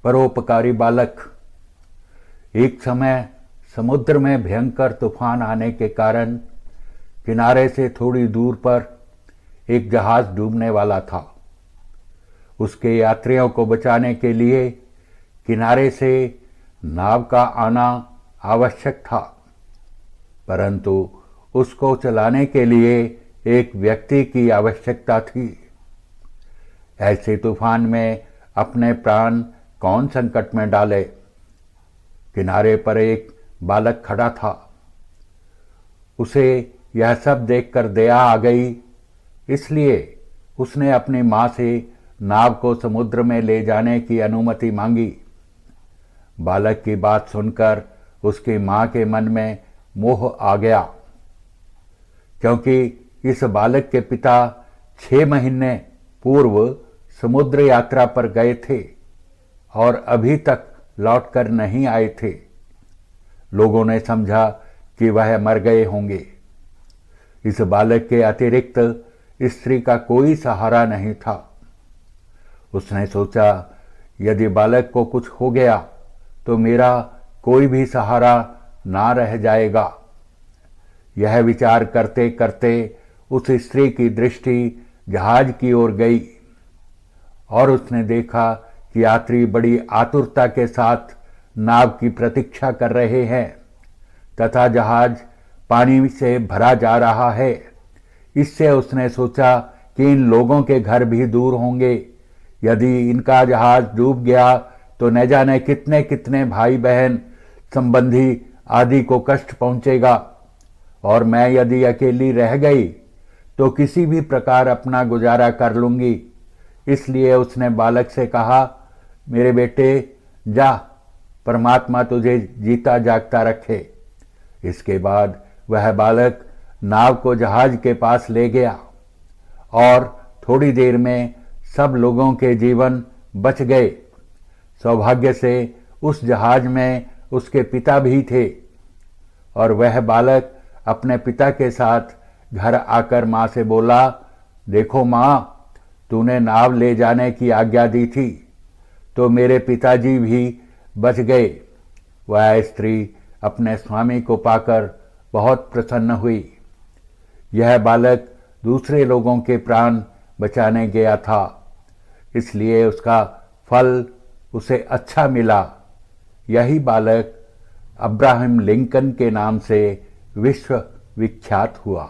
परोपकारी बालक। एक समय समुद्र में भयंकर तूफान आने के कारण किनारे से थोड़ी दूर पर एक जहाज डूबने वाला था। उसके यात्रियों को बचाने के लिए किनारे से नाव का आना आवश्यक था, परंतु उसको चलाने के लिए एक व्यक्ति की आवश्यकता थी। ऐसे तूफान में अपने प्राण कौन संकट में डाले। किनारे पर एक बालक खड़ा था। उसे यह सब देखकर दया आ गई, इसलिए उसने अपनी मां से नाव को समुद्र में ले जाने की अनुमति मांगी। बालक की बात सुनकर उसकी मां के मन में मोह आ गया, क्योंकि इस बालक के पिता 6 महीने पूर्व समुद्र यात्रा पर गए थे और अभी तक लौटकर नहीं आए थे। लोगों ने समझा कि वह मर गए होंगे। इस बालक के अतिरिक्त स्त्री का कोई सहारा नहीं था। उसने सोचा, यदि बालक को कुछ हो गया तो मेरा कोई भी सहारा ना रह जाएगा। यह विचार करते करते उस स्त्री की दृष्टि जहाज की ओर गई और उसने देखा कि यात्री बड़ी आतुरता के साथ नाव की प्रतीक्षा कर रहे हैं तथा जहाज पानी से भरा जा रहा है। इससे उसने सोचा कि इन लोगों के घर भी दूर होंगे। यदि इनका जहाज डूब गया तो न जाने कितने कितने भाई बहन संबंधी आदि को कष्ट पहुंचेगा, और मैं यदि अकेली रह गई तो किसी भी प्रकार अपना गुजारा कर लूंगी। इसलिए उसने बालक से कहा, मेरे बेटे जा, परमात्मा तुझे जीता जागता रखे। इसके बाद वह बालक नाव को जहाज के पास ले गया और थोड़ी देर में सब लोगों के जीवन बच गए। सौभाग्य से उस जहाज में उसके पिता भी थे और वह बालक अपने पिता के साथ घर आकर मां से बोला, देखो मां, तूने नाव ले जाने की आज्ञा दी थी तो मेरे पिताजी भी बच गए। वह स्त्री अपने स्वामी को पाकर बहुत प्रसन्न हुई। यह बालक दूसरे लोगों के प्राण बचाने गया था, इसलिए उसका फल उसे अच्छा मिला। यही बालक अब्राहम लिंकन के नाम से विश्व विख्यात हुआ।